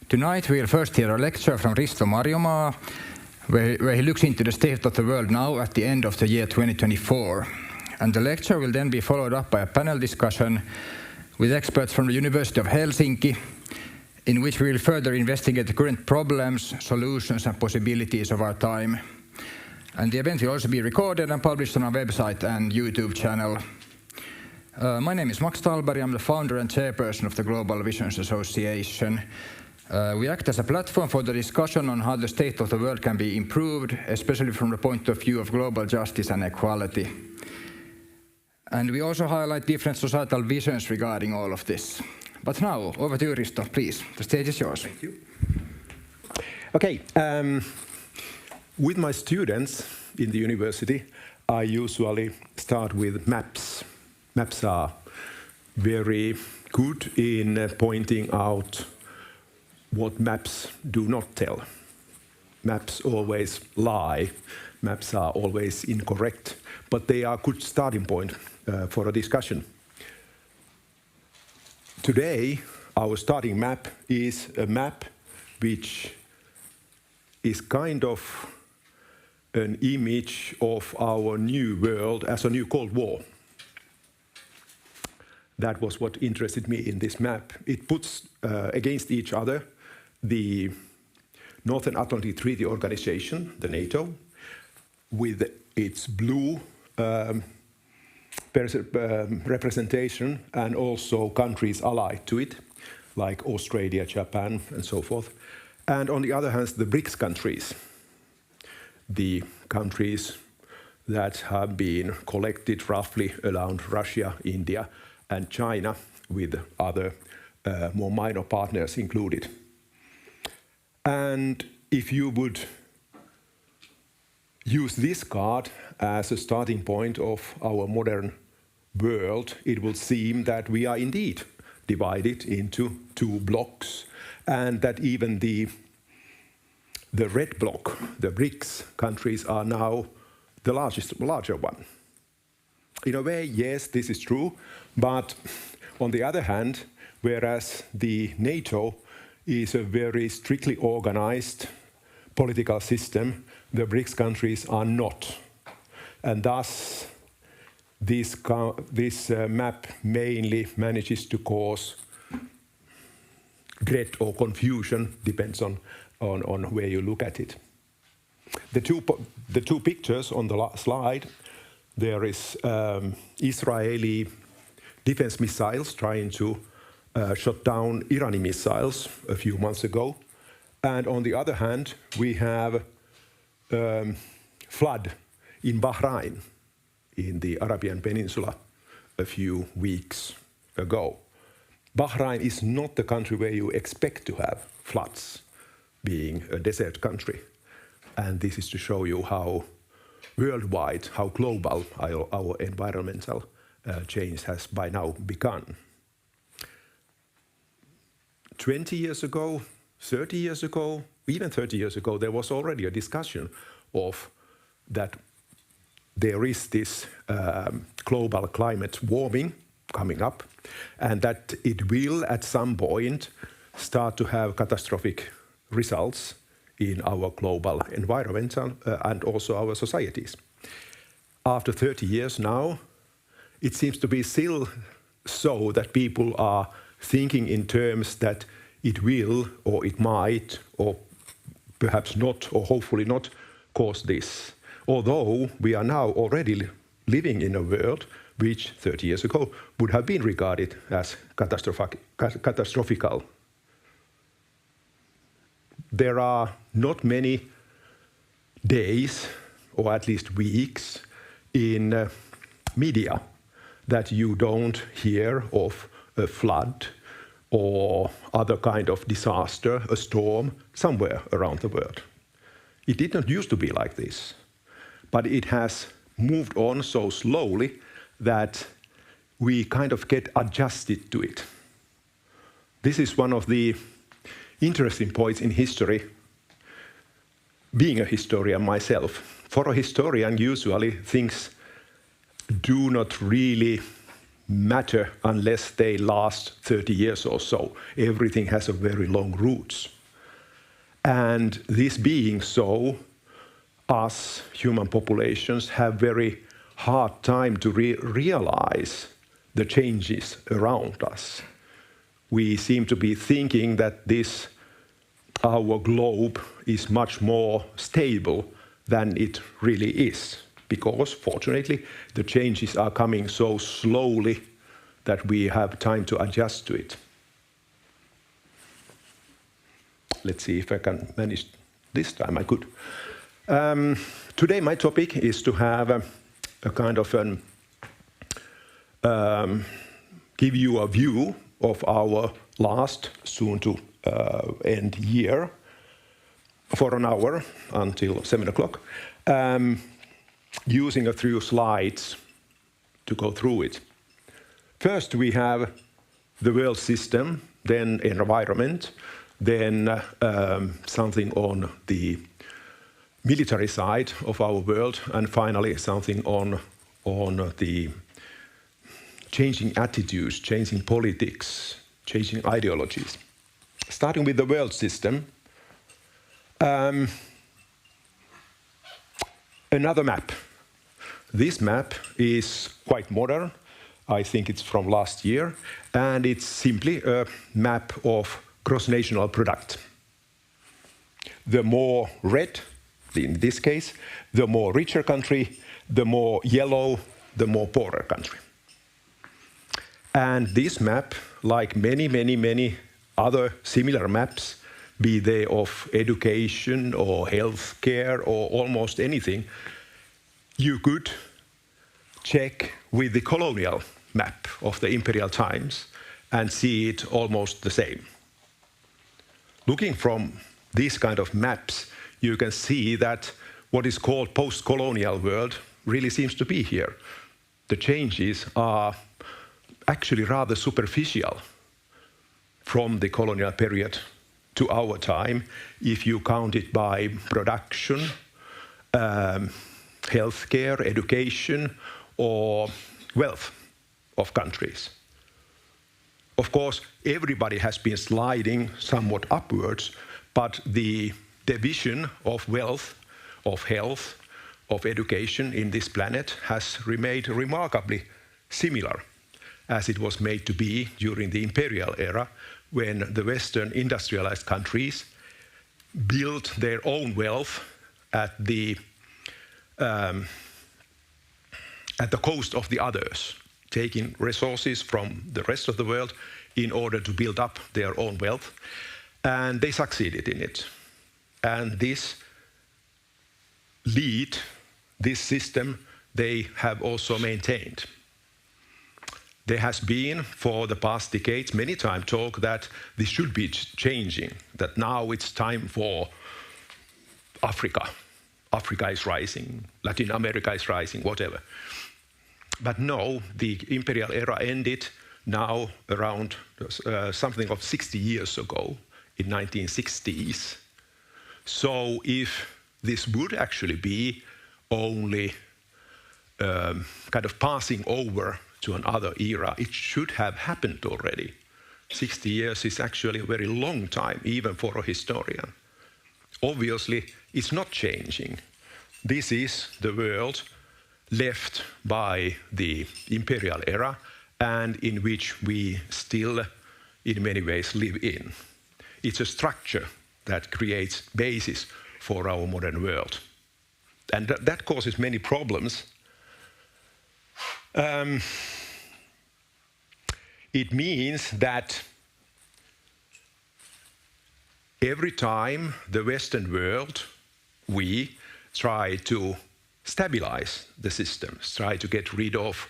Tonight we'll first hear a lecture from Risto Marjomaa, where he looks into the state of the world now at the end of the year 2024. And the lecture will then be followed up by a panel discussion with experts from the University of Helsinki, in which we will further investigate the current problems, solutions and possibilities of our time. And the event will also be recorded and published on our website and YouTube channel. My name is Max Talberg. I'm the founder and chairperson of the Global Visions Association. We act as a platform for the discussion on how the state of the world can be improved, especially from the point of view of global justice and equality. And we also highlight different societal visions regarding all of this. But now, over to you, Risto, please. The stage is yours. Thank you. Okay, with my students in the university, I usually start with maps. Maps are very good in pointing out what maps do not tell. Maps always lie. Maps are always incorrect, but they are a good starting point for a discussion. Today, our starting map is a map which is kind of an image of our new world as a new Cold War. That was what interested me in this map. It puts against each other the Northern Atlantic Treaty Organization, the NATO, with its blue representation and also countries allied to it, like Australia, Japan, and so forth. And on the other hand, the BRICS countries, the countries that have been collected roughly around Russia, India, and China, with other more minor partners included. And if you would use this card as a starting point of our modern world, it will seem that we are indeed divided into two blocks, and that even the red block, the BRICS countries, are now the larger one. In a way, yes, this is true, but on the other hand, whereas the NATO is a very strictly organized political system, the BRICS countries are not. And thus, this map mainly manages to cause dread or confusion, depends on where you look at it. The two pictures on the slide, there is Israeli defense missiles trying to shot down Iranian missiles a few months ago. And on the other hand, we have flood in Bahrain, in the Arabian Peninsula, a few weeks ago. Bahrain is not the country where you expect to have floods, being a desert country. And this is to show you how worldwide, how global our environmental change has by now begun. 20 years ago, 30 years ago, even 30 years ago, there was already a discussion of that there is this global climate warming coming up, and that it will at some point start to have catastrophic results in our global environmental and also our societies. After 30 years now, it seems to be still so that people are thinking in terms that it will, or it might, or perhaps not, or hopefully not, cause this. Although we are now already living in a world which 30 years ago would have been regarded as catastrophical. There are not many days, or at least weeks, in media that you don't hear of a flood or other kind of disaster, a storm, somewhere around the world. It did not used to be like this, but it has moved on so slowly that we kind of get adjusted to it. This is one of the interesting points in history, being a historian myself. For a historian, usually things do not really matter unless they last 30 years or so. Everything has a very long roots. And this being so, us human populations have very hard time to realize the changes around us. We seem to be thinking that this, our globe, is much more stable than it really is, because fortunately the changes are coming so slowly that we have time to adjust to it. Let's see if I can manage this time. I could. Today my topic is to have a kind of an give you a view of our last, soon to end year for an hour until 7 o'clock, using a few slides to go through it. First we have the world system, then environment, then something on the military side of our world, and finally something on the changing attitudes, changing politics, changing ideologies. Starting with the world system, another map. This map is quite modern. I think it's from last year, and it's simply a map of cross-national product. The more red, in this case, the more richer country, the more yellow, the more poorer country. And this map, like many other similar maps, be they of education or healthcare or almost anything, you could check with the colonial map of the imperial times and see it almost the same. Looking from these kind of maps, you can see that what is called post-colonial world really seems to be here. The changes are actually rather superficial from the colonial period to our time, if you count it by production, healthcare, education, or wealth of countries. Of course, everybody has been sliding somewhat upwards, but the division of wealth, of health, of education in this planet has remained remarkably similar as it was made to be during the imperial era, when the Western industrialized countries built their own wealth at the cost of the others, taking resources from the rest of the world in order to build up their own wealth, and they succeeded in it. And this system, they have also maintained. There has been, for the past decades, many times talk that this should be changing, that now it's time for Africa. Africa is rising, Latin America is rising, whatever. But no, the imperial era ended now around something of 60 years ago, in 1960s. So if this would actually be only kind of passing over to another era, it should have happened already. 60 years is actually a very long time, even for a historian. Obviously, it's not changing. This is the world left by the imperial era, and in which we still, in many ways, live in. It's a structure that creates basis for our modern world. And that causes many problems. It means that every time the Western world, we try to stabilize the systems, try to get rid of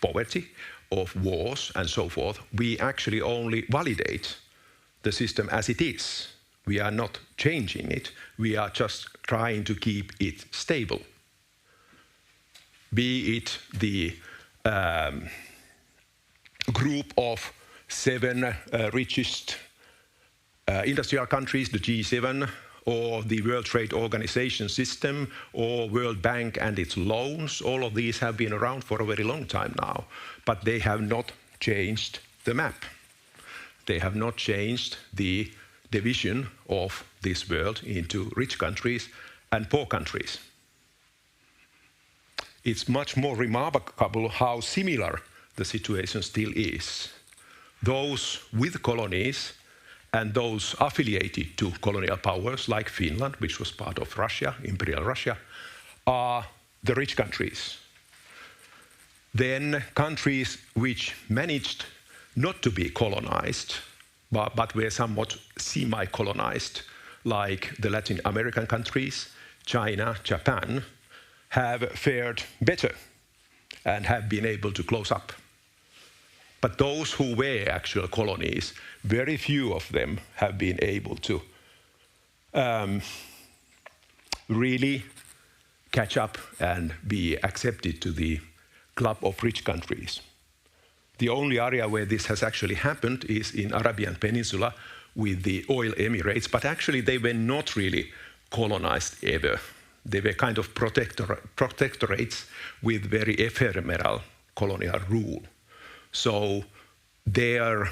poverty, of wars and so forth, we actually only validate the system as it is. We are not changing it, we are just trying to keep it stable. Be it the group of 7 richest industrial countries, the G7, or the World Trade Organization system, or World Bank and its loans. All of these have been around for a very long time now, but they have not changed the map. They have not changed the division of this world into rich countries and poor countries. It's much more remarkable how similar the situation still is. Those with colonies and those affiliated to colonial powers like Finland, which was part of Russia, Imperial Russia, are the rich countries. Then countries which managed not to be colonized, but were somewhat semi-colonized, like the Latin American countries, China, Japan, have fared better and have been able to close up. But those who were actual colonies, very few of them have been able to really catch up and be accepted to the club of rich countries. The only area where this has actually happened is in Arabian Peninsula with the oil emirates, but actually they were not really colonized ever. They were kind of protectorates with very ephemeral colonial rule. So their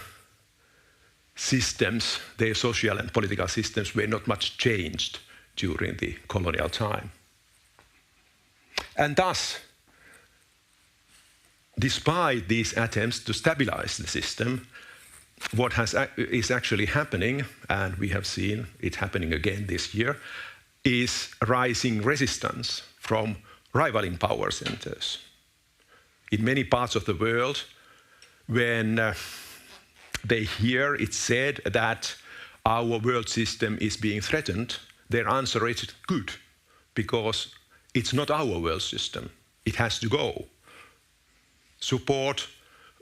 systems, their social and political systems were not much changed during the colonial time. And thus, despite these attempts to stabilize the system, what is actually happening, and we have seen it happening again this year, is rising resistance from rivaling power centers. In many parts of the world, when they hear it said that our world system is being threatened, their answer is good, because it's not our world system. It has to go. Support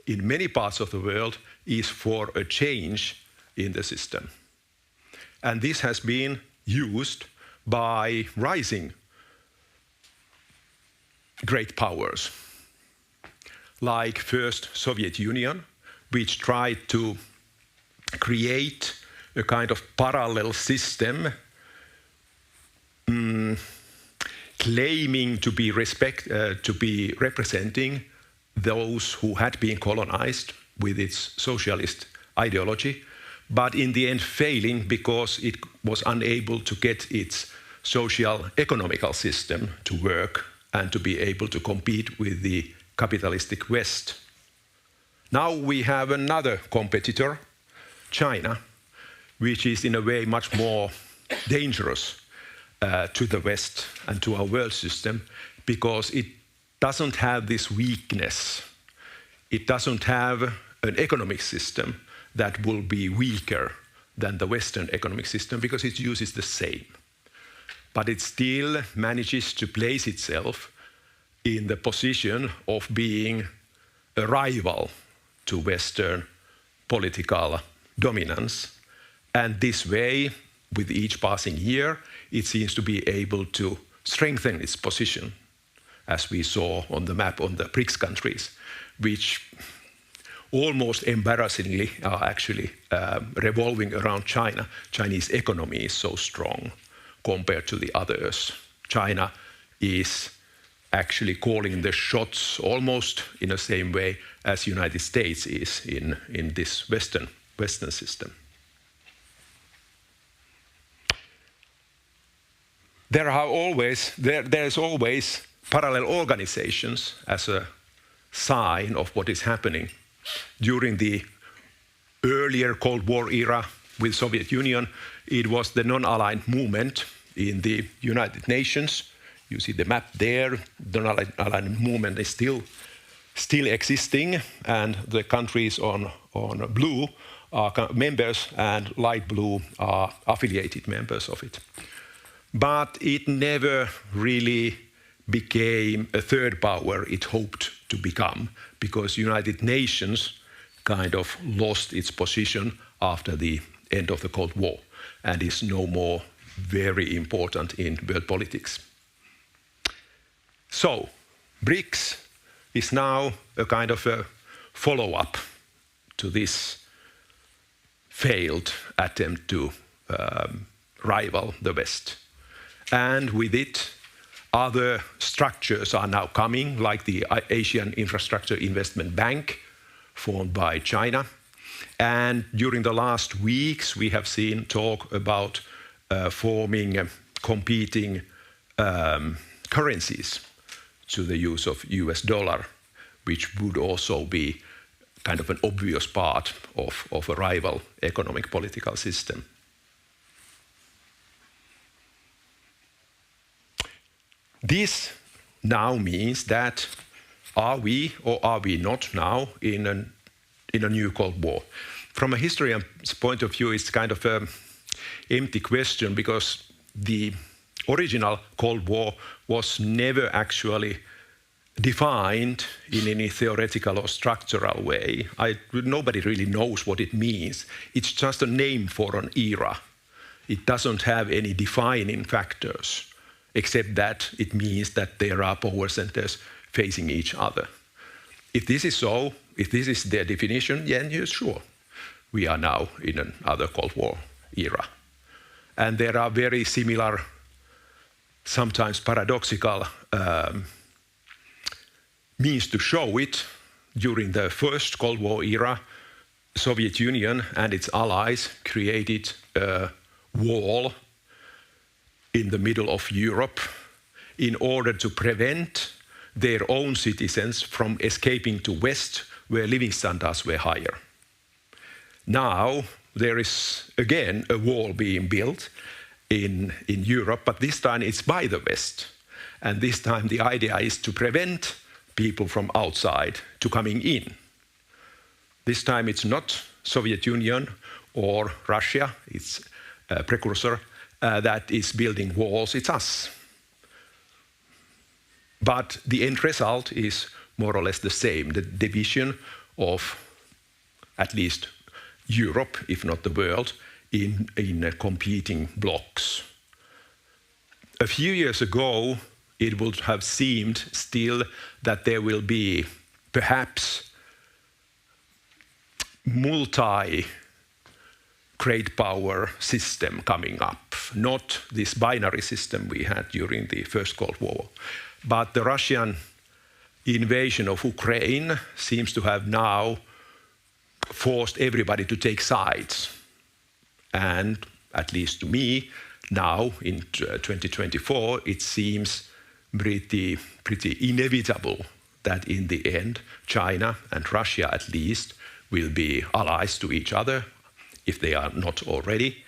in many parts of the world is for a change in the system. And this has been used by rising great powers, like first Soviet Union, which tried to create a kind of parallel system, claiming to be representing those who had been colonized with its socialist ideology, but in the end failing because it was unable to get its social economical system to work and to be able to compete with the capitalistic West. Now we have another competitor, China, which is in a way much more dangerous to the West and to our world system, because it doesn't have this weakness. It doesn't have an economic system that will be weaker than the Western economic system because it uses the same. But it still manages to place itself in the position of being a rival to Western political dominance. And this way, with each passing year, it seems to be able to strengthen its position, as we saw on the map on the BRICS countries, which almost embarrassingly are actually revolving around China. Chinese economy is so strong compared to the others. China is actually calling the shots almost in the same way as United States is in this Western system. There's always parallel organizations as a sign of what is happening. During the earlier Cold War era with Soviet Union, it was the non-aligned movement in the United Nations. You see the map there. The non-aligned movement is still existing, and the countries on blue are members, and light blue are affiliated members of it. But it never really became a third power it hoped to become, because United Nations kind of lost its position after the end of the Cold War and is no more very important in world politics. So, BRICS is now a kind of a follow-up to this failed attempt to rival the West. And with it, other structures are now coming, like the Asian Infrastructure Investment Bank, formed by China, And during the last weeks, we have seen talk about forming competing currencies to the use of US dollar, which would also be kind of an obvious part of a rival economic political system. This now means that are we or are we not now in a new Cold War? From a historian's point of view, it's kind of an empty question because the original Cold War was never actually defined in any theoretical or structural way. Nobody really knows what it means. It's just a name for an era. It doesn't have any defining factors, except that it means that there are power centers facing each other. If this is so, if this is their definition, then yes, sure, we are now in another Cold War era. And there are very similar, sometimes paradoxical means to show it. During the first Cold War era, Soviet Union and its allies created a wall in the middle of Europe in order to prevent their own citizens from escaping to West, where living standards were higher. Now there is again a wall being built in Europe, but this time it's by the West. And this time the idea is to prevent people from outside to coming in. This time it's not Soviet Union or Russia, it's a precursor that is building walls, it's us. But the end result is more or less the same, the division of at least Europe, if not the world, in competing blocks. A few years ago, it would have seemed still that there will be perhaps multi-great power system coming up, not this binary system we had during the First Cold War. But the Russian invasion of Ukraine seems to have now forced everybody to take sides. And at least to me, now in 2024, it seems pretty inevitable that in the end, China and Russia at least will be allies to each other, if they are not already,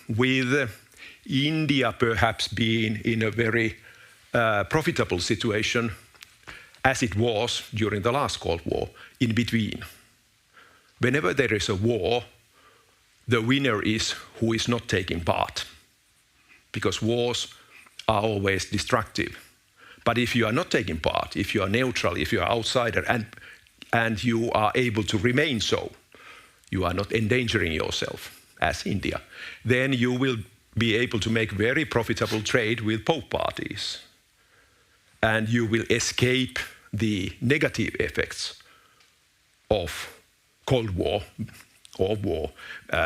with India perhaps being in a very profitable situation as it was during the last Cold War, in between. Whenever there is a war, the winner is who is not taking part, because wars are always destructive. But if you are not taking part, if you are neutral, if you are outsider, and you are able to remain so, you are not endangering yourself as India, then you will be able to make very profitable trade with both parties. And you will escape the negative effects of Cold War or war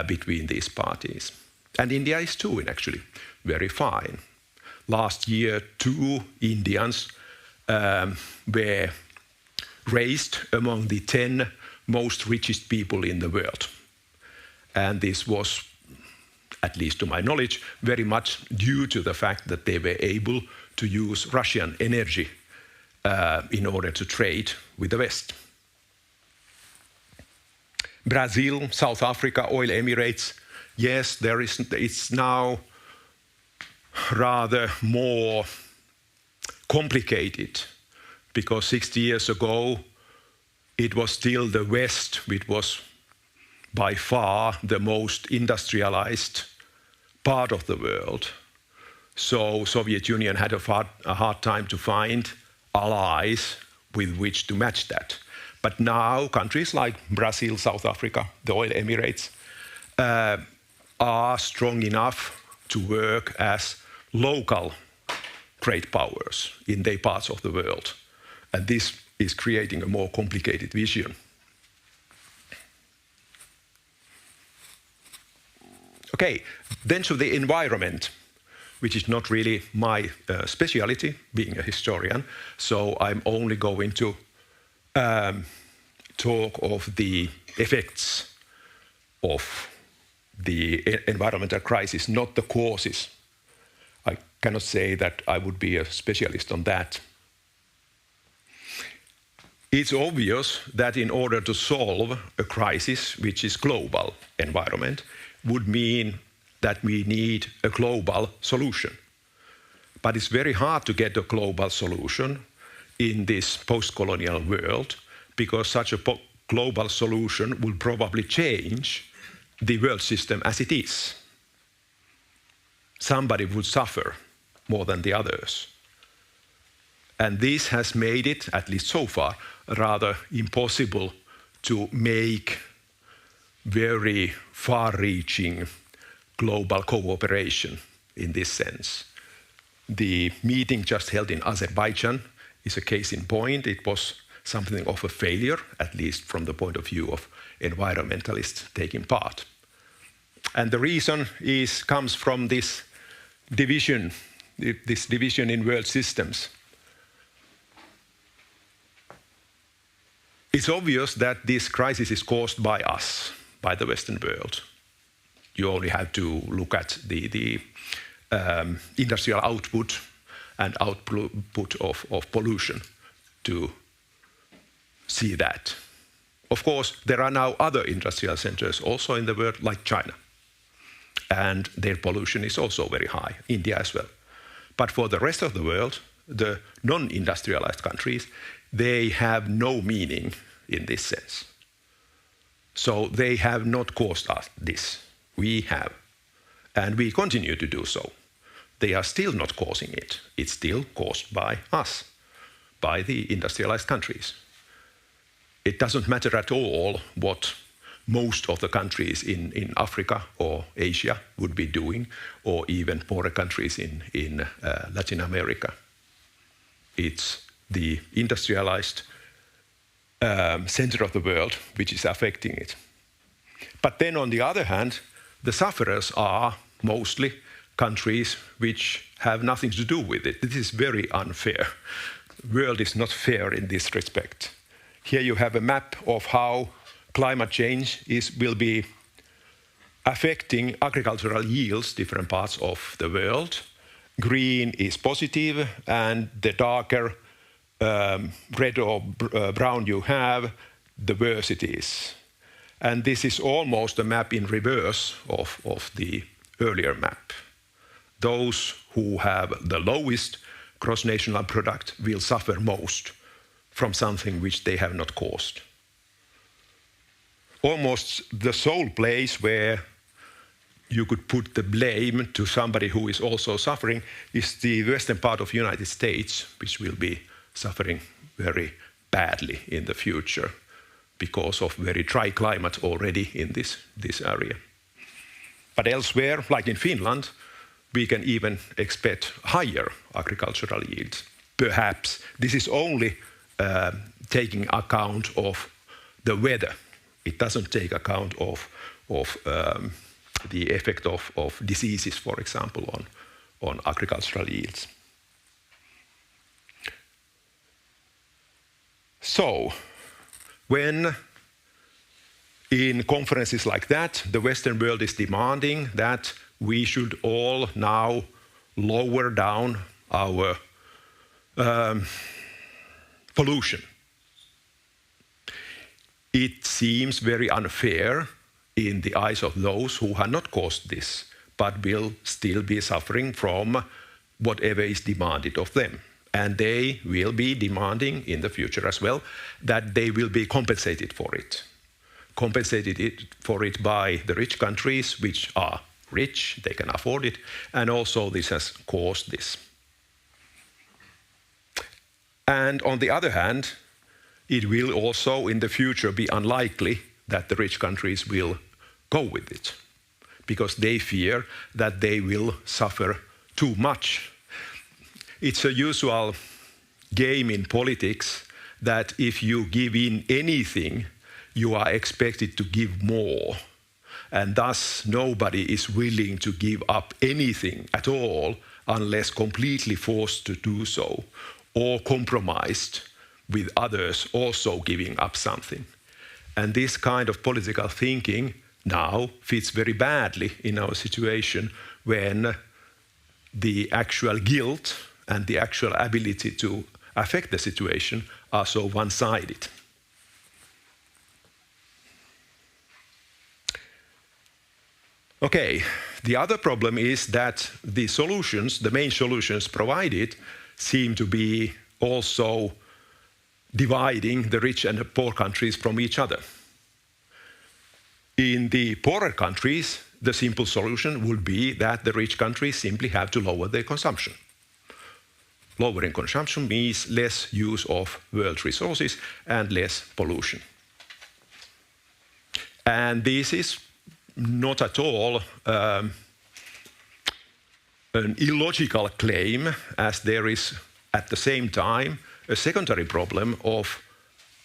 between these parties. And India is doing actually very fine. Last year, 2 Indians were raised among the 10 most richest people in the world. And this was, at least to my knowledge, very much due to the fact that they were able to use Russian energy in order to trade with the West. Brazil, South Africa, oil emirates, yes, it's now rather more complicated, because 60 years ago it was still the West which was by far the most industrialized part of the world. So Soviet Union had a hard time to find allies with which to match that. But now countries like Brazil, South Africa, the oil emirates are strong enough to work as local great powers in their parts of the world. And this is creating a more complicated vision. Okay, then to the environment, which is not really my specialty, being a historian. So I'm only going to talk of the effects of the environmental crisis, not the causes. I cannot say that I would be a specialist on that. It's obvious that in order to solve a crisis, which is global environment, would mean that we need a global solution. But it's very hard to get a global solution in this post-colonial world, because such a global solution will probably change the world system as it is. Somebody would suffer more than the others. And this has made it, at least so far, rather impossible to make very far-reaching global cooperation in this sense. The meeting just held in Azerbaijan is a case in point. It was something of a failure, at least from the point of view of environmentalists taking part. And the reason comes from this division in world systems. It's obvious that this crisis is caused by us, by the Western world. You only have to look at the industrial output and output of pollution to see that. Of course, there are now other industrial centers also in the world, like China. And their pollution is also very high, India as well. But for the rest of the world, the non-industrialized countries, they have no meaning in this sense. So they have not caused us this. We have. And we continue to do so. They are still not causing it. It's still caused by us, by the industrialized countries. It doesn't matter at all what most of the countries in Africa or Asia would be doing, or even poorer countries in Latin America. It's the industrialized center of the world which is affecting it. But then on the other hand, the sufferers are mostly countries which have nothing to do with it. This is very unfair. The world is not fair in this respect. Here you have a map of how climate change will be affecting agricultural yields, different parts of the world. Green is positive, and the darker red or brown you have, the worse it is. And this is almost a map in reverse of the earlier map. Those who have the lowest gross national product will suffer most from something which they have not caused. Almost the sole place where you could put the blame to somebody who is also suffering is the western part of the United States, which will be suffering very badly in the future because of very dry climate already in this area. But elsewhere, like in Finland, we can even expect higher agricultural yields. Perhaps this is only taking account of the weather. It doesn't take account of the effect of diseases, for example, on agricultural yields. So, when in conferences like that, the Western world is demanding that we should all now lower down our pollution, it seems very unfair in the eyes of those who have not caused this, but will still be suffering from whatever is demanded of them. And they will be demanding in the future as well that they will be compensated for it. Compensated for it by the rich countries, which are rich, they can afford it, and also this has caused this. And on the other hand, it will also in the future be unlikely that the rich countries will go with it, because they fear that they will suffer too much. It's a usual game in politics that if you give in anything, you are expected to give more. And thus, nobody is willing to give up anything at all unless completely forced to do so, or compromised with others also giving up something. And this kind of political thinking now fits very badly in our situation when the actual guilt and the actual ability to affect the situation are so one-sided. Okay, the other problem is that the solutions, the main solutions provided, seem to be also dividing the rich and the poor countries from each other. In the poorer countries, the simple solution would be that the rich countries simply have to lower their consumption. Lowering consumption means less use of world resources and less pollution. And this is not at all an illogical claim, as there is at the same time a secondary problem of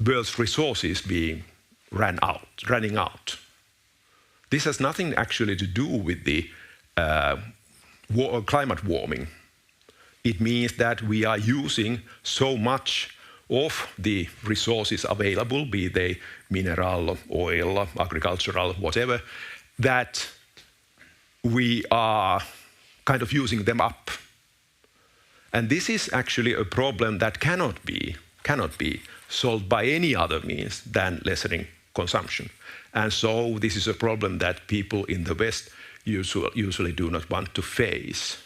world's resources being running out. This has nothing actually to do with the climate warming. It means that we are using so much of the resources available, be they mineral, oil, agricultural, whatever, that we are kind of using them up. And this is actually a problem that cannot be solved by any other means than lessening consumption. And so this is a problem that people in the West usually do not want to face.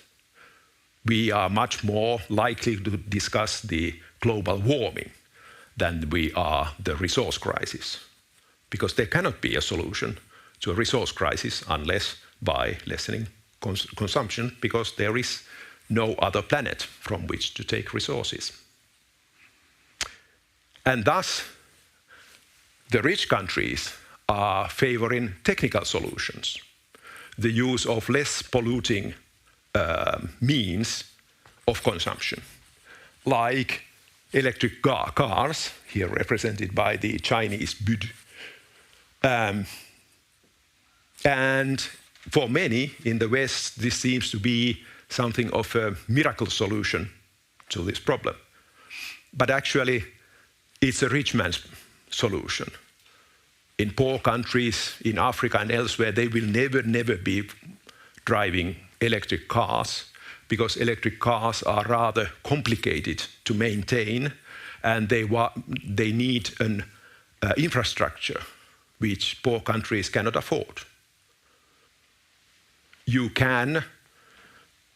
We are much more likely to discuss the global warming than we are the resource crisis, because there cannot be a solution to a resource crisis unless by lessening consumption, because there is no other planet from which to take resources. And thus, the rich countries are favoring technical solutions, the use of less polluting means of consumption, like electric cars, here represented by the Chinese BYD. And for many in the West, this seems to be something of a miracle solution to this problem. But actually, it's a rich man's solution. In poor countries, in Africa and elsewhere, they will never be driving electric cars, because electric cars are rather complicated to maintain, and they need an infrastructure which poor countries cannot afford. You can,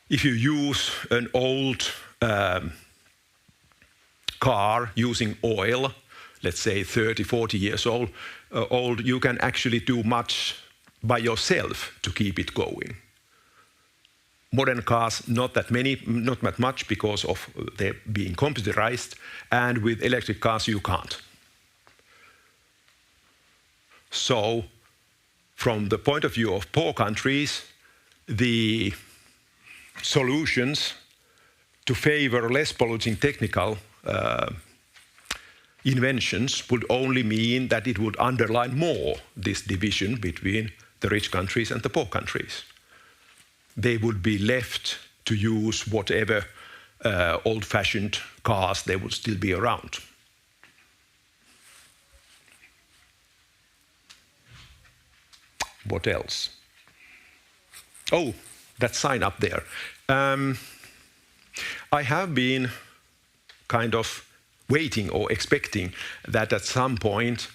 if you use an old car using oil, let's say 30, 40 years old, you can actually do much by yourself to keep it going. Modern cars, not that much because of their being computerized, and with electric cars you can't. So, from the point of view of poor countries, the solutions to favor less polluting technical inventions would only mean that it would underline more this division between the rich countries and the poor countries. They would be left to use whatever old-fashioned cars they would still be around. What else? Oh, that sign up there. I have been kind of waiting or expecting that at some point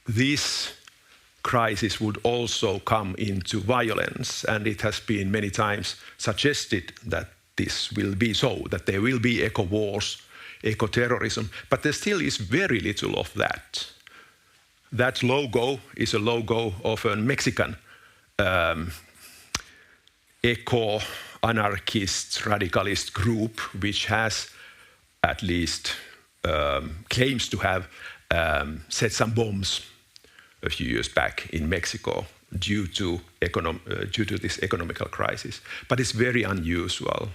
this crisis would also come into violence, and it has been many times suggested that this will be so, that there will be eco-wars, eco-terrorism, but there still is very little of that. That logo is a logo of a Mexican eco-anarchist radicalist group, which has at least claims to have set some bombs a few years back in Mexico due to this economical crisis. But it's very unusual.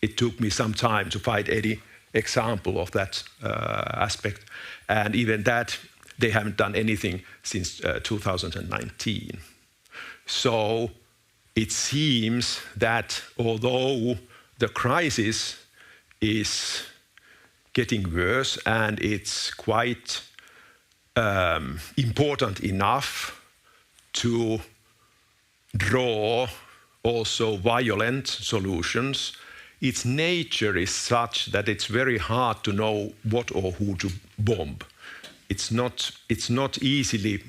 It took me some time to find any example of that aspect, and even that, they haven't done anything since 2019. So it seems that although the crisis is getting worse and it's quite important enough to draw also violent solutions. Its nature is such that it's very hard to know what or who to bomb. It's not easily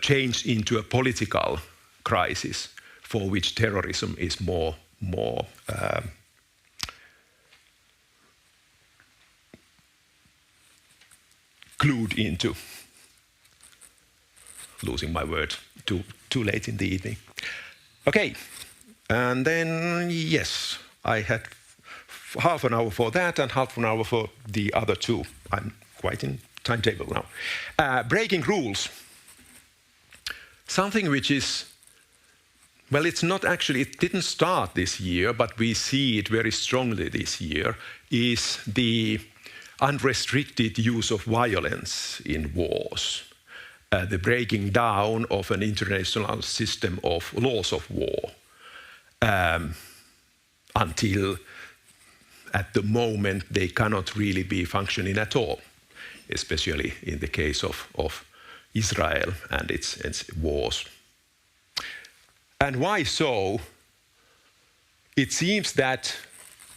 changed into a political crisis for which terrorism is more glued into. Losing my word too late in the evening. Okay, and then yes, I had half an hour for that and half an hour for the other two. I'm quite in timetable now. Breaking rules. Something which is, well, it's not actually, it didn't start this year, but we see it very strongly this year, is the unrestricted use of violence in wars. The breaking down of an international system of laws of war until at the moment they cannot really be functioning at all, especially in the case of Israel and its wars. And why so? It seems that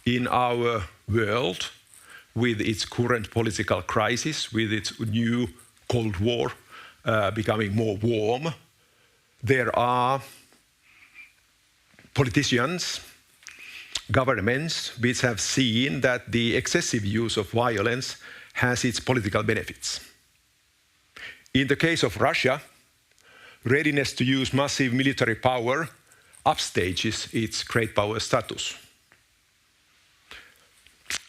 in our world, with its current political crisis, with its new Cold War becoming more warm, there are politicians, governments, which have seen that the excessive use of violence has its political benefits. In the case of Russia, readiness to use massive military power upstages its great power status.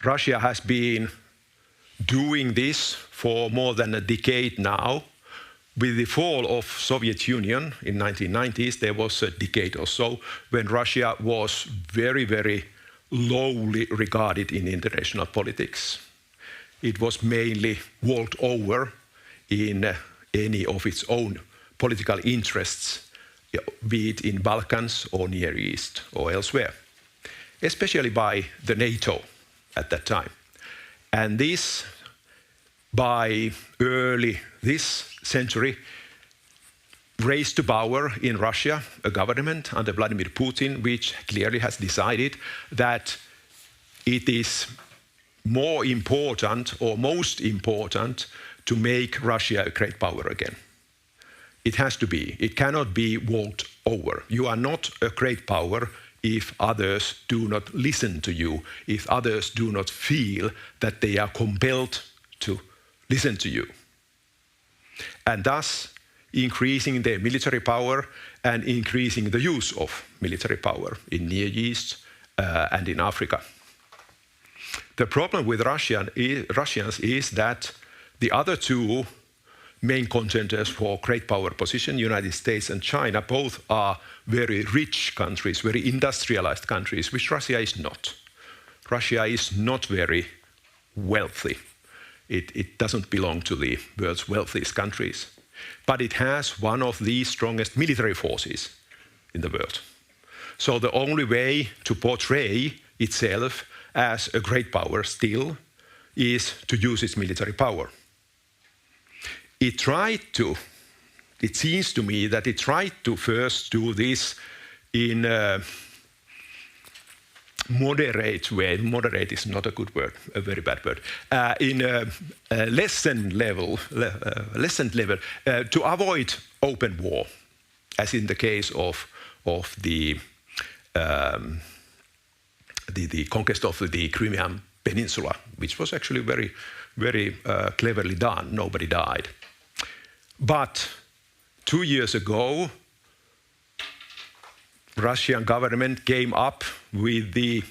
Russia has been doing this for more than a decade now. With the fall of Soviet Union in 1990s, there was a decade or so when Russia was very, very lowly regarded in international politics. It was mainly walked over in any of its own political interests, be it in Balkans or Near East or elsewhere, especially by the NATO at that time. And this, by early this century, raised to power in Russia a government under Vladimir Putin, which clearly has decided that it is more important or most important to make Russia a great power again. It has to be. It cannot be walked over. You are not a great power if others do not listen to you, if others do not feel that they are compelled to listen to you. And thus, increasing their military power and increasing the use of military power in Near East and in Africa. The problem with Russians is that the other two main contenders for great power position, United States and China, both are very rich countries, very industrialized countries, which Russia is not. Russia is not very wealthy. It doesn't belong to the world's wealthiest countries. But it has one of the strongest military forces in the world. So the only way to portray itself as a great power still is to use its military power. It seems to me that it tried to first do this in a moderate way. Moderate is not a good word, a very bad word. In a lessened level, to avoid open war, as in the case of the conquest of the Crimean Peninsula, which was actually very, very cleverly done. Nobody died. But 2 years ago, Russian government came up with the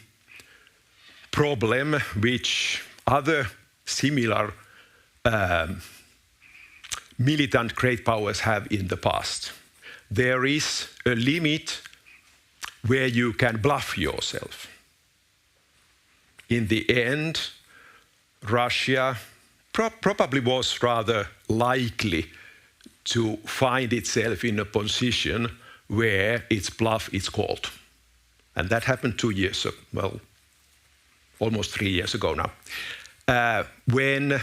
problem which other similar militant great powers have in the past. There is a limit where you can bluff yourself. In the end, Russia probably was rather likely to find itself in a position where its bluff is called. And that happened 2 years ago, well, almost 3 years ago now, when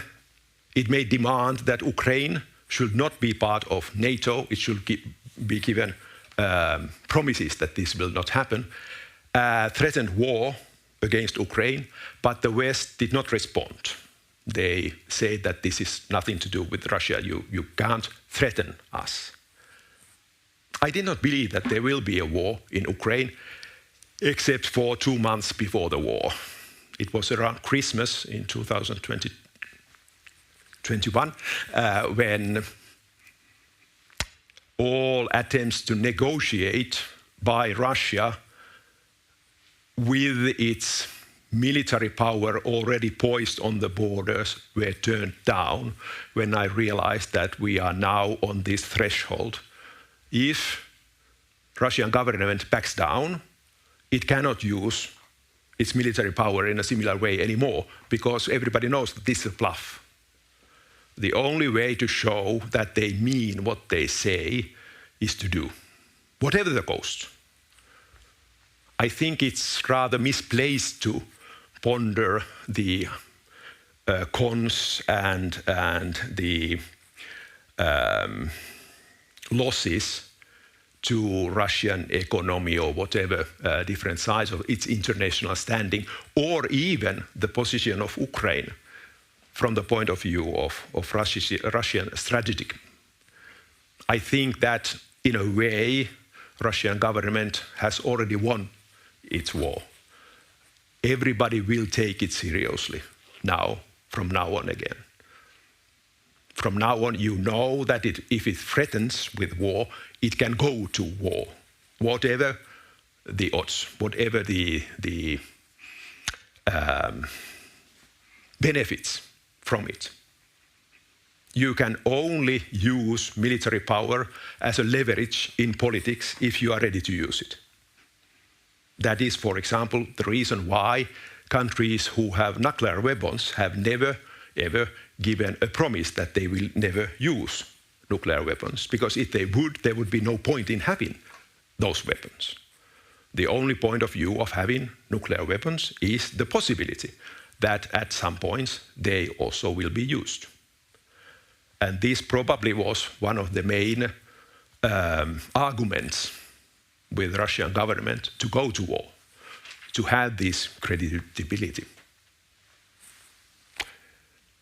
It may demand that Ukraine should not be part of NATO. It should be given promises that this will not happen. Threatened war against Ukraine, but the West did not respond. They said that this is nothing to do with Russia. You can't threaten us. I did not believe that there will be a war in Ukraine, except for 2 months before the war. It was around Christmas in 2021 when all attempts to negotiate by Russia with its military power already poised on the borders were turned down, when I realized that we are now on this threshold. If Russian government backs down, it cannot use its military power in a similar way anymore, because everybody knows that this is a bluff. The only way to show that they mean what they say is to do, whatever the cost. I think it's rather misplaced to ponder the cons and the losses to Russian economy or whatever different sides of its international standing, or even the position of Ukraine from the point of view of Russian strategy. I think that in a way, Russian government has already won its war. Everybody will take it seriously now, from now on again. From now on, you know that if it threatens with war, it can go to war, whatever the odds, whatever the benefits from it. You can only use military power as a leverage in politics if you are ready to use it. That is, for example, the reason why countries who have nuclear weapons have never, ever given a promise that they will never use nuclear weapons. Because if they would, there would be no point in having those weapons. The only point of view of having nuclear weapons is the possibility that at some points they also will be used. And this probably was one of the main arguments with the Russian government to go to war, to have this credibility.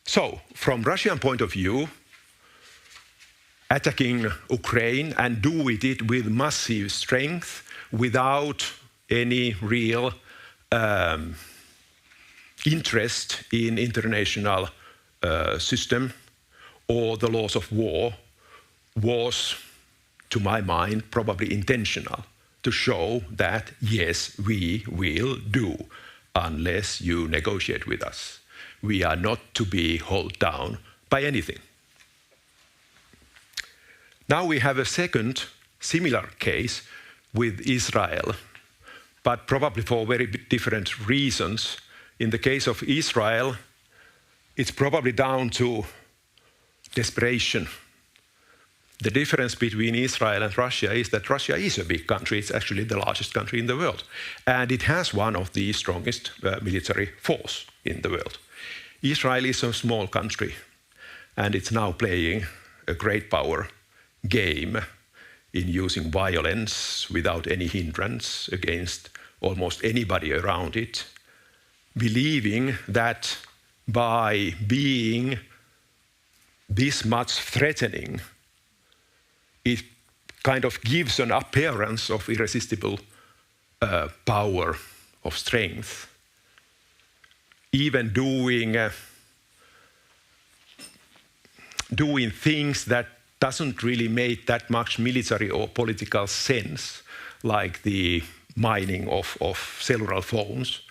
So, from Russian point of view, attacking Ukraine and doing it with massive strength without any real interest in international system or the laws of war was, to my mind, probably intentional, to show that, yes, we will do, unless you negotiate with us. We are not to be held down by anything. Now we have a second similar case with Israel, but probably for very different reasons. In the case of Israel, it's probably down to desperation. The difference between Israel and Russia is that Russia is a big country. It's actually the largest country in the world. And it has one of the strongest military force in the world. Israel is a small country, and it's now playing a great power game in using violence without any hindrance against almost anybody around it, believing that by being this much threatening, it kind of gives an appearance of irresistible power, of strength. Even doing things that doesn't really make that much military or political sense, like the mining of cellular phones.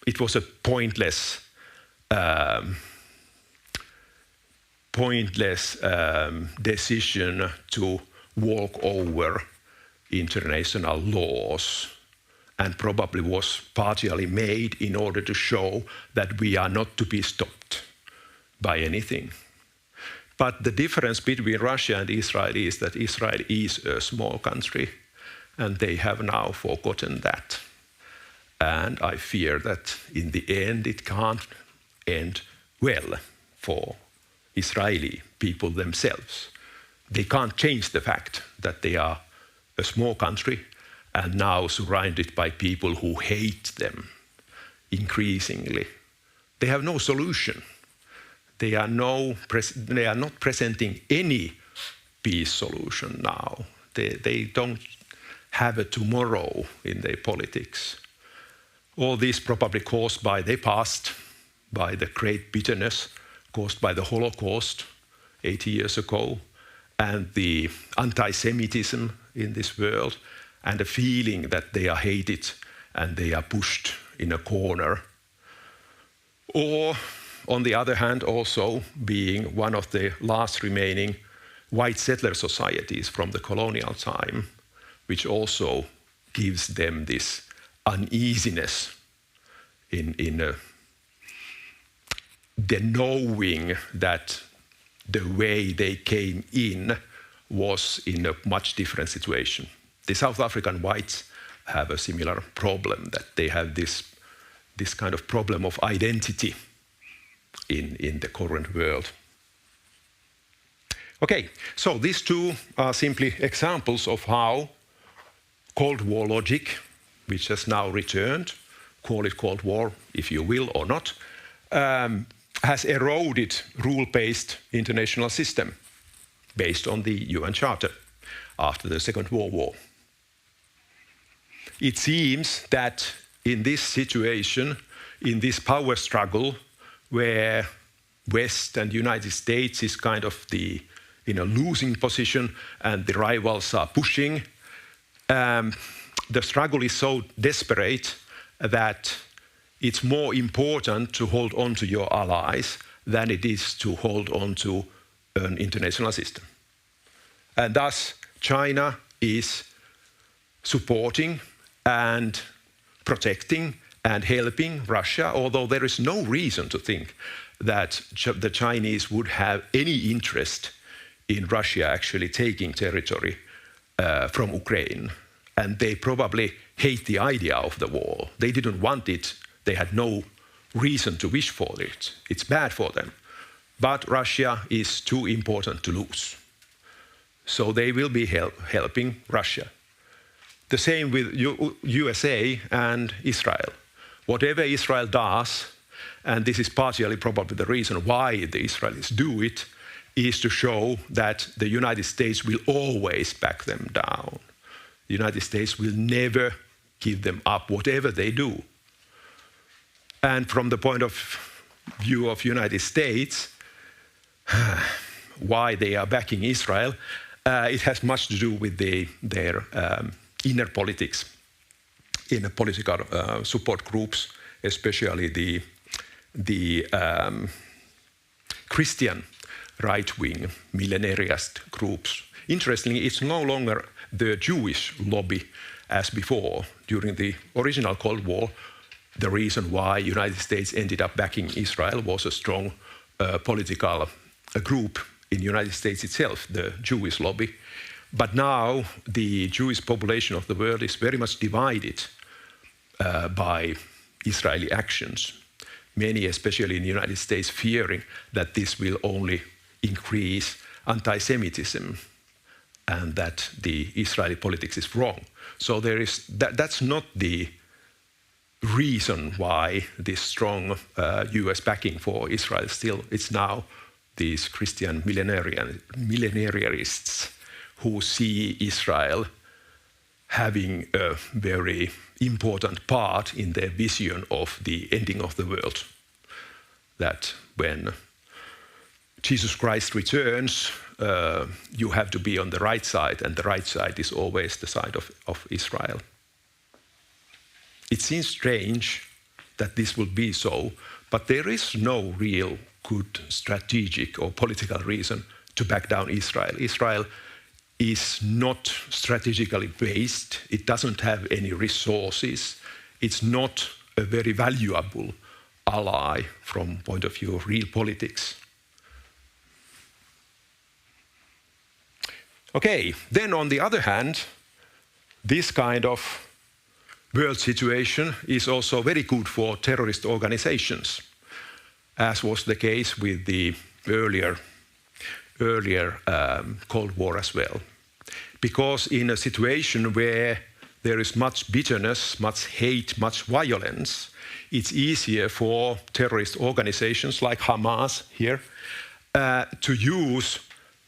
It was a pointless decision to walk over international laws, and probably was partially made in order to show that we are not to be stopped by anything. But the difference between Russia and Israel is that Israel is a small country, and they have now forgotten that. And I fear that in the end it can't end well for Israeli people themselves. They can't change the fact that they are a small country and now surrounded by people who hate them increasingly. They have no solution. They are not presenting any peace solution now. They don't have a tomorrow in their politics. All this probably caused by their past, by the great bitterness caused by the Holocaust 80 years ago, and the anti-Semitism in this world, and the feeling that they are hated and they are pushed in a corner. Or, on the other hand, also being one of the last remaining white settler societies from the colonial time, which also gives them this uneasiness in the knowing that the way they came in was in a much different situation. The South African whites have a similar problem, that they have this kind of problem of identity in the current world. Okay, so these two are simply examples of how Cold War logic, which has now returned, call it Cold War if you will or not, has eroded rule-based international system based on the UN Charter after the Second World War. It seems that in this situation, in this power struggle, where West and United States is kind of in a losing position and the rivals are pushing, the struggle is so desperate that it's more important to hold on to your allies than it is to hold on to an international system. And thus, China is supporting and protecting and helping Russia, although there is no reason to think that the Chinese would have any interest in Russia actually taking territory from Ukraine. And they probably hate the idea of the war. They didn't want it. They had no reason to wish for it. It's bad for them. But Russia is too important to lose. So they will be helping Russia. The same with USA and Israel. Whatever Israel does, and this is partially probably the reason why the Israelis do it, is to show that the United States will always back them down. The United States will never give them up, whatever they do. And from the point of view of United States, why they are backing Israel, it has much to do with their inner politics, inner political support groups, especially the Christian right-wing millenariist groups. Interestingly, it's no longer the Jewish lobby as before. During the original Cold War, the reason why United States ended up backing Israel was a strong political group in the United States itself, the Jewish lobby. But now the Jewish population of the world is very much divided by Israeli actions. Many, especially in the United States, fearing that this will only increase anti-Semitism and that the Israeli politics is wrong. So that's not the reason why this strong US backing for Israel still. It's now these Christian millenarists who see Israel having a very important part in their vision of the ending of the world. That when Jesus Christ returns, you have to be on the right side, and the right side is always the side of Israel. It seems strange that this will be so, but there is no real good strategic or political reason to back down Israel. Israel is not strategically based. It doesn't have any resources. It's not a very valuable ally from point of view of real politics. Okay, then on the other hand, this kind of world situation is also very good for terrorist organizations, as was the case with the earlier earlier Cold War as well. Because in a situation where there is much bitterness, much hate, much violence, it's easier for terrorist organizations like Hamas here to use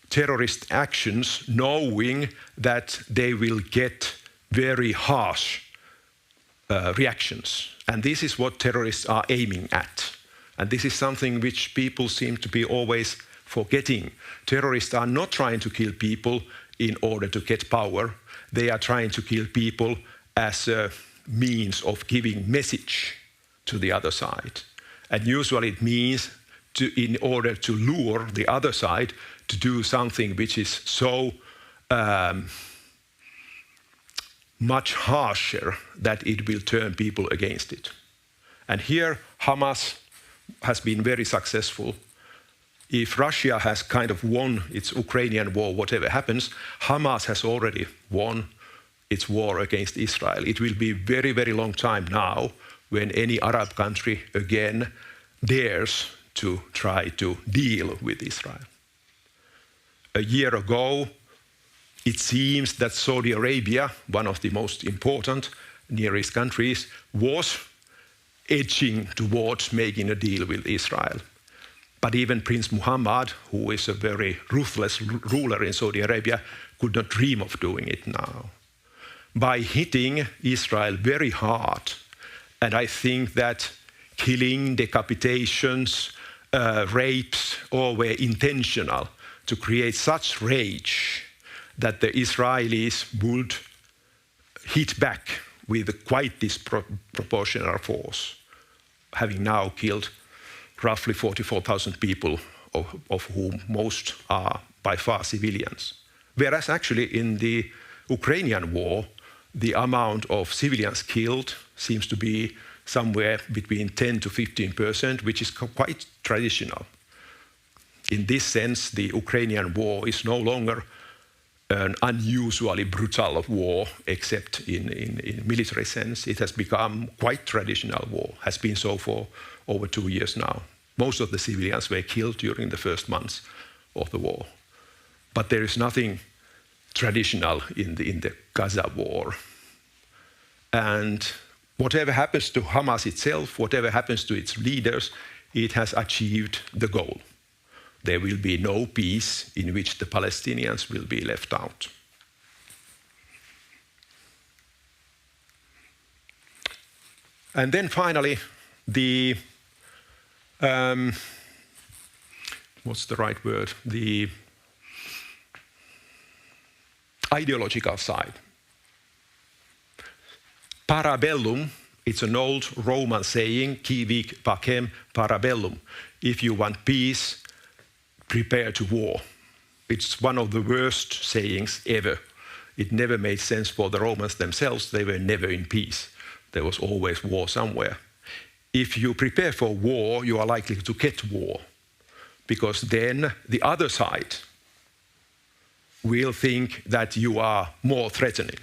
terrorist actions knowing that they will get very harsh reactions. And this is what terrorists are aiming at. And this is something which people seem to be always forgetting. Terrorists are not trying to kill people in order to get power. They are trying to kill people as a means of giving message to the other side. And usually it means in order to lure the other side to do something which is so much harsher that it will turn people against it. And here Hamas has been very successful. If Russia has kind of won its Ukrainian war, whatever happens, Hamas has already won its war against Israel. It will be a very, very long time now when any Arab country again dares to try to deal with Israel. A year ago, it seems that Saudi Arabia, one of the most important Near East countries, was edging towards making a deal with Israel. But even Prince Muhammad, who is a very ruthless ruler in Saudi Arabia, could not dream of doing it now. By hitting Israel very hard, and I think that killing, decapitations, rapes, all were intentional to create such rage that the Israelis would hit back with quite disproportionate force, having now killed roughly 44,000 people, of whom most are by far civilians. Whereas actually in the Ukrainian war, the amount of civilians killed seems to be somewhere between 10 to 15%, which is quite traditional. In this sense, the Ukrainian war is no longer an unusually brutal war, except in military sense. It has become quite traditional war, has been so for over 2 years now. Most of the civilians were killed during the first months of the war. But there is nothing traditional in the Gaza war. And whatever happens to Hamas itself, whatever happens to its leaders, it has achieved the goal. There will be no peace in which the Palestinians will be left out. And then finally, the what's the right word? The ideological side. Parabellum, it's an old Roman saying, qui vic pacem parabellum. If you want peace, prepare to war. It's one of the worst sayings ever. It never made sense for the Romans themselves. They were never in peace. There was always war somewhere. If you prepare for war, you are likely to get war, because then the other side will think that you are more threatening.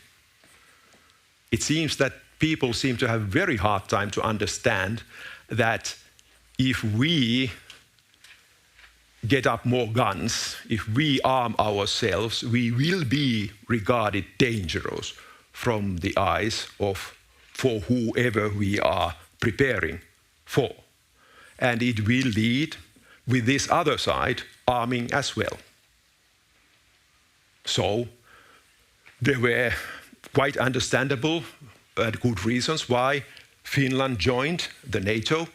It seems that people seem to have a very hard time to understand that if we get up more guns, if we arm ourselves, we will be regarded dangerous from the eyes of for whoever we are preparing for. And it will lead, with this other side, arming as well. So there were quite understandable and good reasons why Finland joined the NATO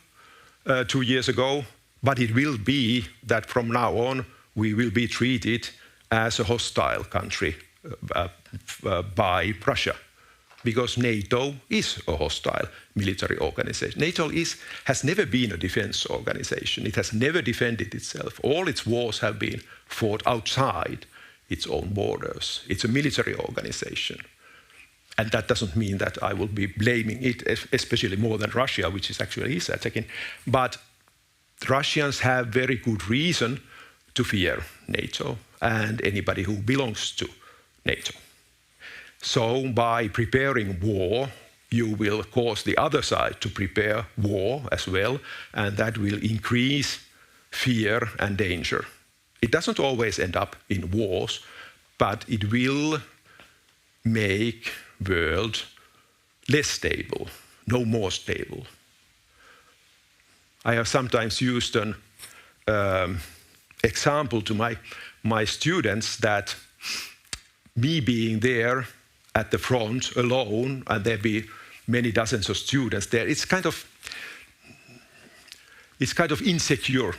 2 years ago, but it will be that from now on we will be treated as a hostile country by Russia, because NATO is a hostile military organization. NATO has never been a defense organization. It has never defended itself. All its wars have been fought outside its own borders. It's a military organization. And that doesn't mean that I will be blaming it, especially more than Russia, which is actually is attacking. But Russians have very good reason to fear NATO and anybody who belongs to NATO. So by preparing war, you will cause the other side to prepare war as well, and that will increase fear and danger. It doesn't always end up in wars, but it will make world less stable, no more stable. I have sometimes used an example to my students that me being there at the front alone, and there be many dozens of students there, it's kind of insecure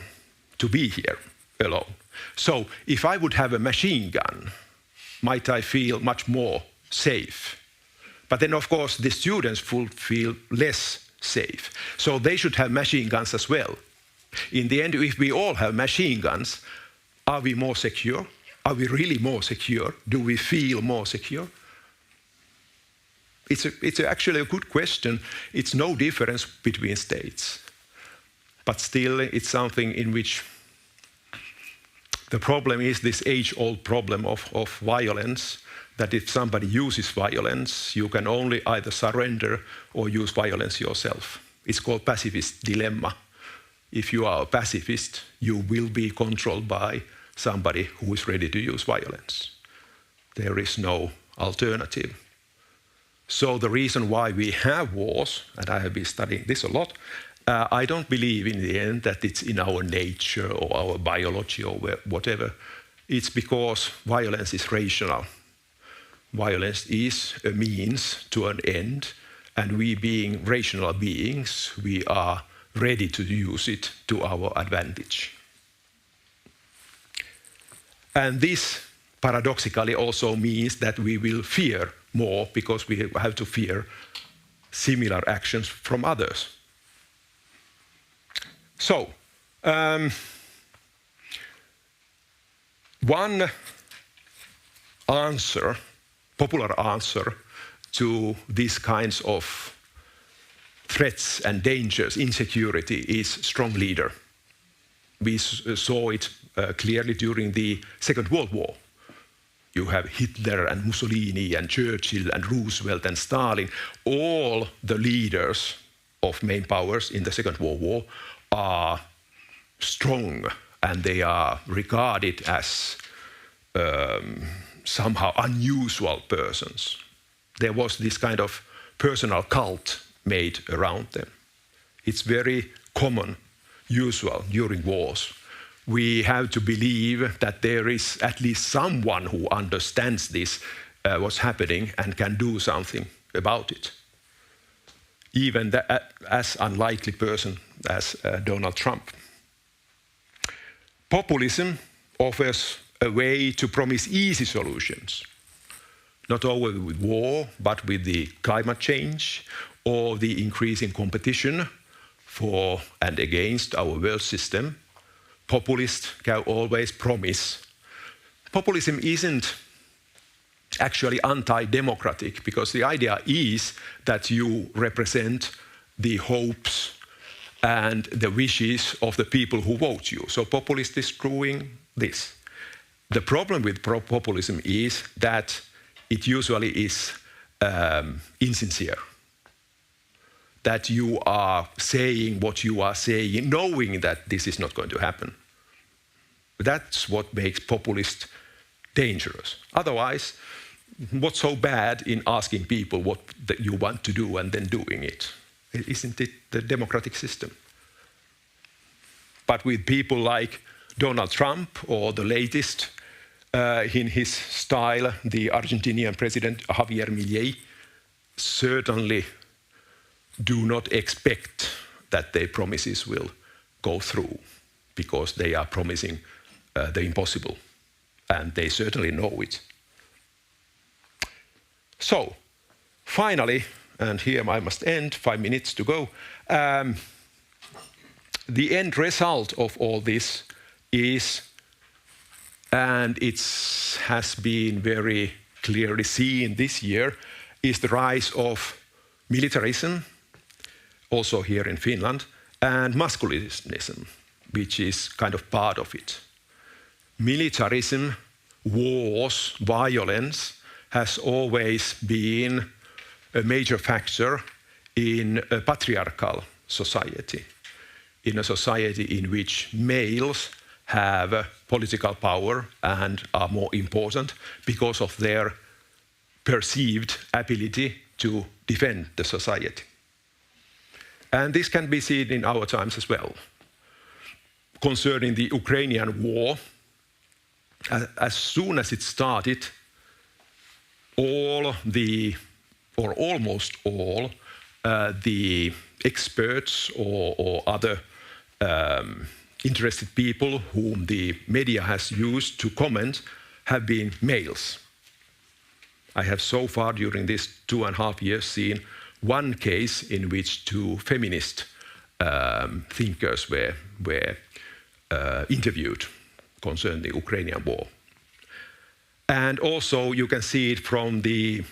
to be here alone. So if I would have a machine gun, might I feel much more safe? But then, of course, the students will feel less safe. So they should have machine guns as well. In the end, if we all have machine guns, are we more secure? Are we really more secure? Do we feel more secure? It's actually a good question. It's no difference between states. But still, it's something in which the problem is this age-old problem of violence, that if somebody uses violence, you can only either surrender or use violence yourself. It's called pacifist dilemma. If you are a pacifist, you will be controlled by somebody who is ready to use violence. There is no alternative. So the reason why we have wars, and I have been studying this a lot, I don't believe in the end that it's in our nature or our biology or whatever. It's because violence is rational. Violence is a means to an end, and we being rational beings, we are ready to use it to our advantage. And this paradoxically also means that we will fear more because we have to fear similar actions from others. So, one answer, popular answer to these kinds of threats and dangers, insecurity, is strong leader. We saw it clearly during the Second World War. You have Hitler and Mussolini and Churchill and Roosevelt and Stalin. All the leaders of main powers in the Second World War are strong, and they are regarded as somehow unusual persons. There was this kind of personal cult made around them. It's very common, usual during wars. We have to believe that there is at least someone who understands this, what's happening, and can do something about it. Even as unlikely person as Donald Trump. Populism offers a way to promise easy solutions, not only with war, but with the climate change or the increasing competition for and against our world system. Populists can always promise. Populism isn't actually anti-democratic, because the idea is that you represent the hopes and the wishes of the people who vote you. So populist is doing this. The problem with populism is that it usually is insincere. That you are saying what you are saying, knowing that this is not going to happen. That's what makes populist dangerous. Otherwise, what's so bad in asking people what you want to do and then doing it? Isn't it the democratic system? But with people like Donald Trump, or the latest in his style, the Argentinian president Javier Milei, certainly do not expect that their promises will go through, because they are promising the impossible, and they certainly know it. So, finally, and here I must end, 5 minutes to go, the end result of all this is, and it has been very clearly seen this year, is the rise of militarism, also here in Finland, and masculinism, which is kind of part of it. Militarism, wars, violence has always been a major factor in a patriarchal society, in a society in which males have political power and are more important because of their perceived ability to defend the society. And this can be seen in our times as well. Concerning the Ukrainian war, as soon as it started, almost all the experts or other interested people whom the media has used to comment have been males. I have so far during these 2.5 years seen one case in which two feminist thinkers were interviewed concerning the Ukrainian war. And also you can see it from the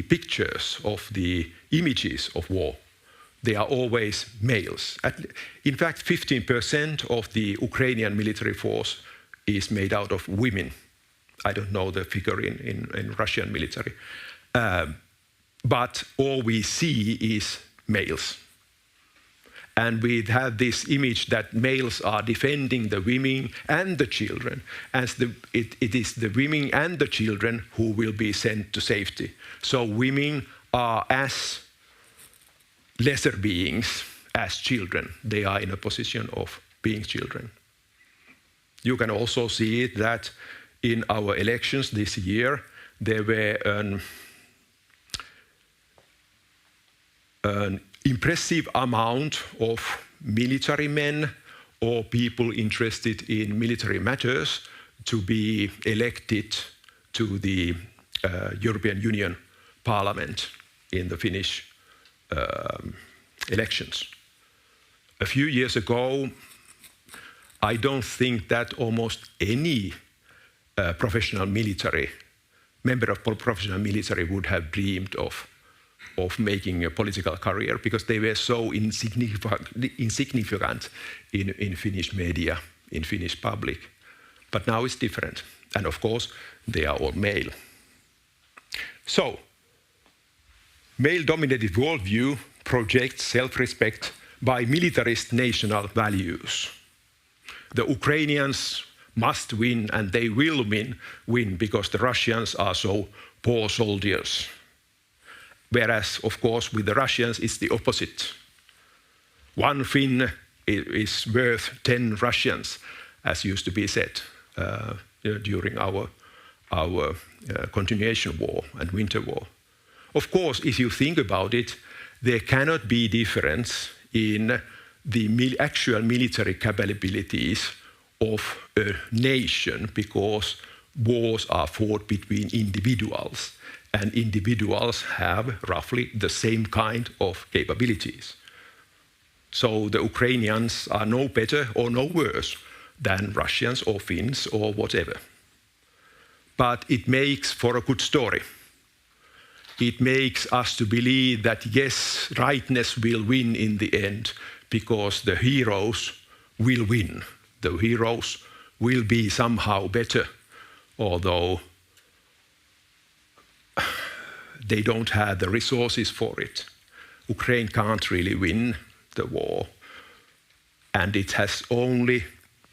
pictures of the images of war. They are always males. In fact, 15% of the Ukrainian military force is made out of women. I don't know the figure in Russian military. But all we see is males. And we have this image that males are defending the women and the children, as it is the women and the children who will be sent to safety. So women are as lesser beings as children. They are in a position of being children. You can also see it that in our elections this year, there were an impressive amount of military men or people interested in military matters to be elected to the European Union Parliament in the Finnish elections. A few years ago, I don't think that almost any member of professional military would have dreamed of making a political career because they were so insignificant in Finnish media, in Finnish public. But now it's different. And of course, they are all male. So, male-dominated worldview projects self-respect by militarist national values. The Ukrainians must win, and they will win because the Russians are so poor soldiers. Whereas, of course, with the Russians, it's the opposite. One Finn is worth 10 Russians, as used to be said during our continuation war and winter war. Of course, if you think about it, there cannot be difference in the actual military capabilities of a nation because wars are fought between individuals. And individuals have roughly the same kind of capabilities. So the Ukrainians are no better or no worse than Russians or Finns or whatever. But it makes for a good story. It makes us to believe that yes, rightness will win in the end because the heroes will win. The heroes will be somehow better, although they don't have the resources for it. Ukraine can't really win the war. And it has only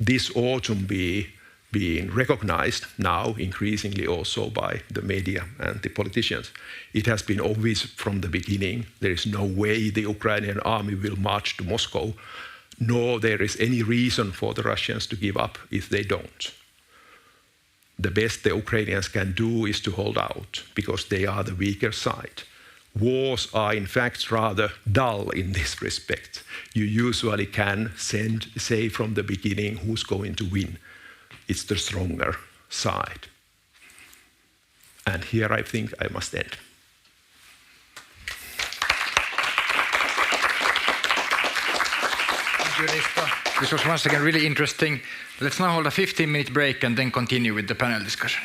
this autumn been recognized now increasingly also by the media and the politicians. It has been obvious from the beginning there is no way the Ukrainian army will march to Moscow, nor there is any reason for the Russians to give up if they don't. The best the Ukrainians can do is to hold out, because they are the weaker side. Wars are in fact rather dull in this respect. You usually can say from the beginning who's going to win. It's the stronger side. And here I think I must end. Thank you, Risto. This was once again really interesting. Let's now hold a 15-minute break and then continue with the panel discussion.